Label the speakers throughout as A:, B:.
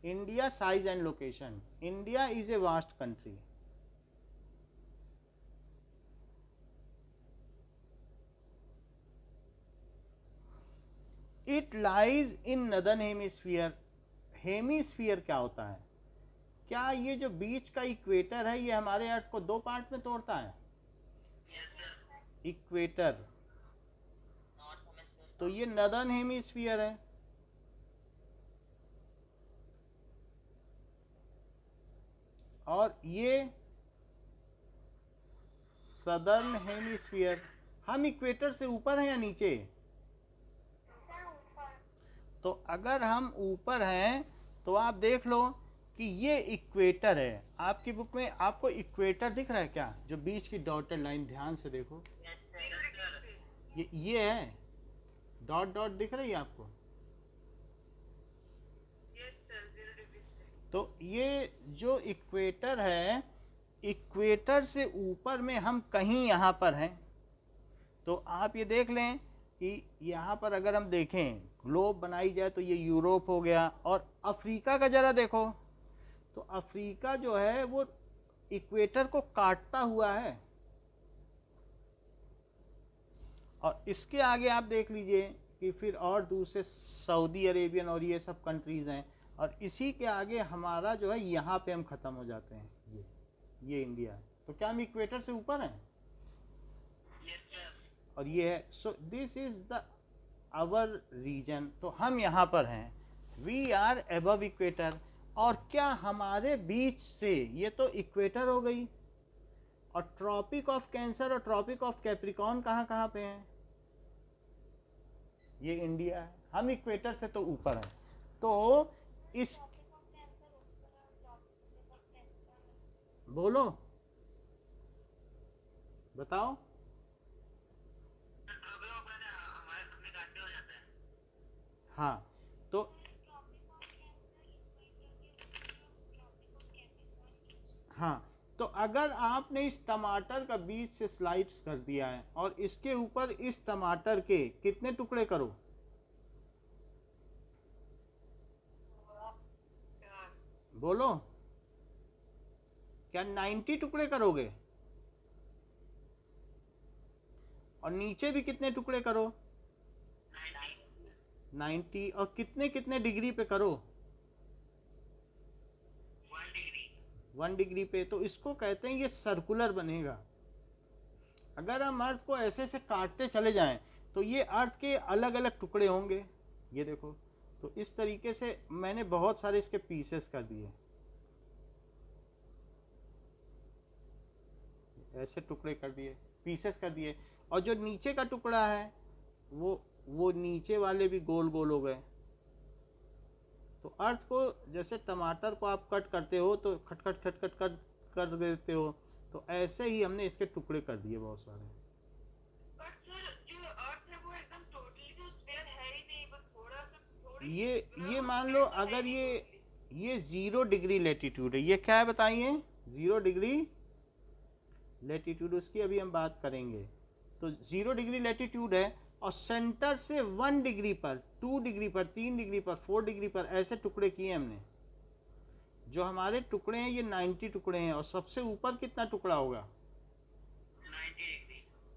A: India size and location. India is a vast country. It lies in northern hemisphere. Hemisphere क्या होता है? क्या ये जो बीच का इक्वेटर है ये हमारे अर्थ को दो पार्ट में तोड़ता है? इक्वेटर तो ये नदर्न हेमीस्फीयर है, और ये सदर्न हेमीस्फीयर। हम इक्वेटर से ऊपर हैं या नीचे? तो अगर हम ऊपर हैं तो आप देख लो कि ये इक्वेटर है। आपकी बुक में आपको इक्वेटर दिख रहा है क्या? जो बीच की डॉटेड लाइन, ध्यान से देखो, ये है, डॉट डॉट दिख रही है आपको? तो ये जो इक्वेटर है, इक्वेटर से ऊपर में हम कहीं यहाँ पर हैं। तो आप ये देख लें कि यहाँ पर अगर हम देखें, ग्लोब बनाई जाए तो ये यूरोप हो गया, और अफ्रीका का जरा देखो, तो अफ्रीका जो है वो इक्वेटर को काटता हुआ है। और इसके आगे आप देख लीजिए कि फिर और दूसरे सऊदी अरेबियन और ये सब कंट्रीज हैं, और इसी के आगे हमारा जो है यहाँ पे हम ख़त्म हो जाते हैं। ये इंडिया है। तो क्या हम इक्वेटर से ऊपर हैं? और ये है, so this is the our reason. तो हम यहाँ पर हैं, वी आर एबव इक्वेटर। और क्या हमारे बीच से, ये तो इक्वेटर हो गई, और ट्रॉपिक ऑफ कैंसर और ट्रॉपिक ऑफ कैप्रिकॉर्न कहाँ कहाँ पे हैं? ये इंडिया है। हम इक्वेटर से तो ऊपर हैं। तो इस, बोलो, बताओ। हाँ, तो हाँ, तो अगर आपने इस टमाटर का बीच से स्लाइस कर दिया है और इसके ऊपर इस टमाटर के कितने टुकड़े करो? बोलो, क्या 90 टुकड़े करोगे? और नीचे भी कितने टुकड़े करो? 90। और कितने कितने डिग्री पे करो? 1 डिग्री पे। तो इसको कहते हैं ये सर्कुलर बनेगा। अगर हम अर्थ को ऐसे से काटते चले जाएं तो ये अर्थ के अलग अलग टुकड़े होंगे। ये देखो, तो इस तरीके से मैंने बहुत सारे इसके पीसेस कर दिए, ऐसे टुकड़े कर दिए, पीसेस कर दिए। और जो नीचे का टुकड़ा है वो नीचे वाले भी गोल गोल हो गए। तो अर्थ को जैसे टमाटर को आप कट करते हो तो खट खट खट खट कट कर देते हो, तो ऐसे ही हमने इसके टुकड़े कर दिए बहुत सारे। ये मान लो अगर ये 0 डिग्री लेटीट्यूड है, ये क्या है बताइए? 0 डिग्री लेटीट्यूड, उसकी अभी हम बात करेंगे। तो 0 डिग्री लेटीट्यूड है, और सेंटर से 1 डिग्री पर, 2 डिग्री पर, 3 डिग्री पर, 4 डिग्री पर ऐसे टुकड़े किए हमने। जो हमारे टुकड़े हैं ये 90 टुकड़े हैं, और सबसे ऊपर कितना टुकड़ा होगा?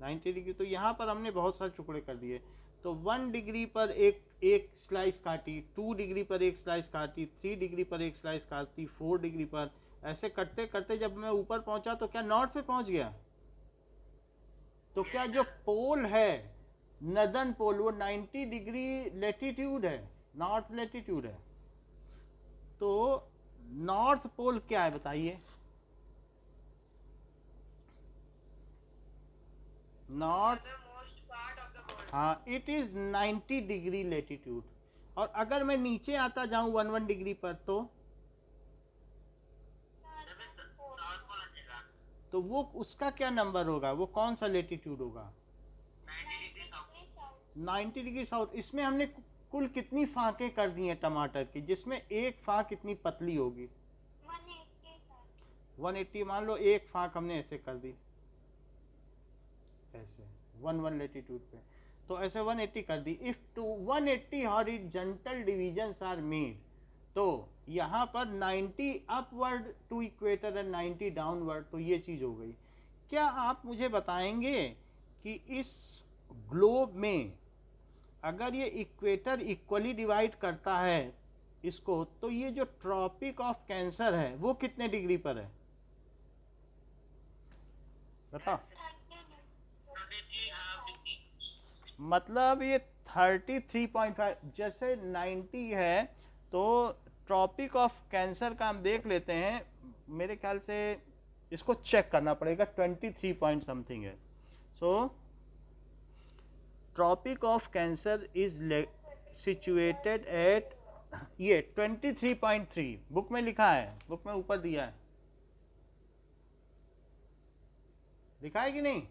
A: 90 डिग्री। तो यहाँ पर हमने बहुत सारे टुकड़े कर दिए। तो 1 डिग्री पर एक स्लाइस काटी, 2 डिग्री पर एक स्लाइस काटी, 3 डिग्री पर एक स्लाइस काटी, 4 डिग्री पर, ऐसे करते करते जब मैं ऊपर पहुंचा तो क्या नॉर्थ पे पहुंच गया? तो क्या जो पोल है, नदर्न पोल, वो 90 डिग्री लेटीट्यूड है, नॉर्थ लेटीट्यूड है। तो नॉर्थ पोल क्या है बताइए? नॉर्थ, हाँ, इट इज 90 डिग्री लेटीट्यूड। और अगर मैं नीचे आता जाऊं 1 डिग्री पर, तो वो उसका क्या नंबर होगा? वो कौन सा लेटीट्यूड होगा? 90 डिग्री साउथ। इसमें हमने कुल कितनी फांकें कर दी हैं टमाटर की, जिसमें एक फांक कितनी पतली होगी? 180। मान लो एक फांक हमने ऐसे कर दी, ऐसे 1 लेटीट्यूड पे। तो ऐसे 180 कर दी। If to 180 horizontal divisions are made, तो यहाँ पर 90 upward to equator and 90 downward, तो ये चीज़ हो गई। क्या आप मुझे बताएंगे कि इस ग्लोब में अगर ये इक्वेटर इक्वली डिवाइड करता है इसको, तो ये जो ट्रॉपिक ऑफ कैंसर है वो कितने डिग्री पर है, बताओ। मतलब ये 33.5, जैसे 90 है तो ट्रॉपिक ऑफ कैंसर का हम देख लेते हैं, मेरे ख्याल से इसको चेक करना पड़ेगा, 23 पॉइंट समथिंग है। So tropic of cancer is situated at, ये 23.3 बुक में लिखा है, बुक में ऊपर दिया है, लिखा है कि नहीं?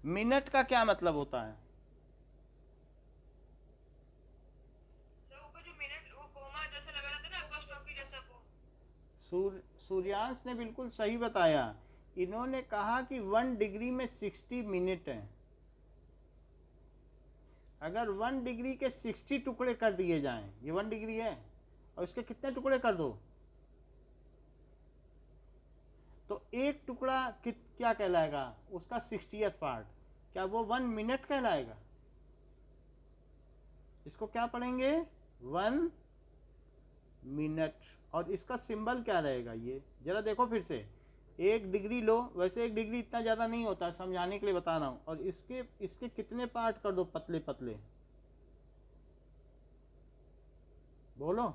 A: मिनट का क्या मतलब होता है? सूर्यांश ने बिल्कुल सही बताया। इन्होंने कहा कि 1 डिग्री में 60 मिनट है। अगर 1 डिग्री के 60 टुकड़े कर दिए जाएं, ये 1 डिग्री है और इसके कितने टुकड़े कर दो, तो एक टुकड़ा क्या कहलाएगा, उसका 60th पार्ट, क्या वो 1 मिनट कहलाएगा? इसको क्या पढ़ेंगे, 1 मिनट। और इसका सिंबल क्या रहेगा, ये जरा देखो फिर से, 1 डिग्री लो, वैसे 1 डिग्री इतना ज़्यादा नहीं होता, समझाने के लिए बता रहा हूँ। और इसके कितने पार्ट कर दो, पतले पतले, बोलो,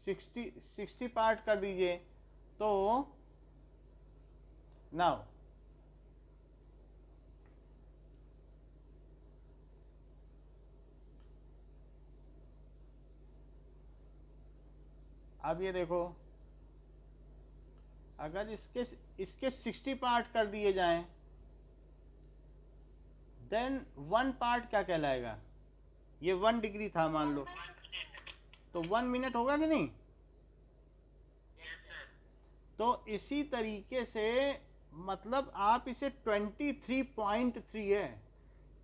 A: 60 पार्ट कर दीजिए। तो नाउ अब ये देखो, अगर इसके 60 पार्ट कर दिए जाएं, देन 1 पार्ट क्या कहलाएगा, ये 1 डिग्री था मान लो, तो 1 मिनट होगा कि नहीं? तो इसी तरीके से मतलब आप इसे 23.3 है,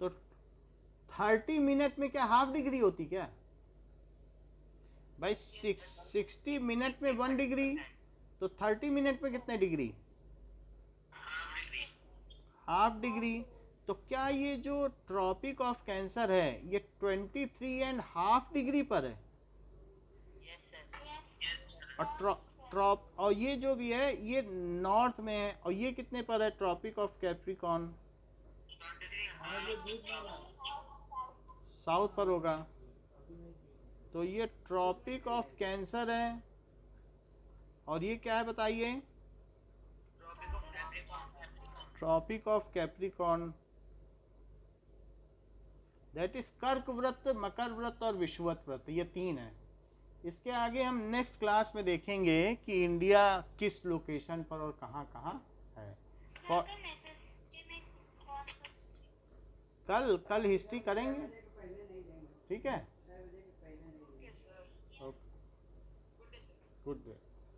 A: तो 30 मिनट में क्या हाफ डिग्री होती क्या भाई? 60 मिनट में 1 डिग्री, तो 30 मिनट में कितने डिग्री, हाफ डिग्री। तो क्या ये जो ट्रॉपिक ऑफ कैंसर है ये 23.5 डिग्री पर है? और और ये जो भी है ये नॉर्थ में है, और ये कितने पर है, ट्रॉपिक ऑफ कैप्रिकॉर्न साउथ पर होगा। तो ये ट्रॉपिक ऑफ कैंसर है, और ये क्या है बताइए, Tropic of Capricorn, that is कर्क व्रत, मकर व्रत और विषुवत व्रत, ये 3 है। इसके आगे हम नेक्स्ट क्लास में देखेंगे कि इंडिया किस लोकेशन पर और कहाँ कहाँ है। कल हिस्ट्री करेंगे, ठीक है? Okay, good day.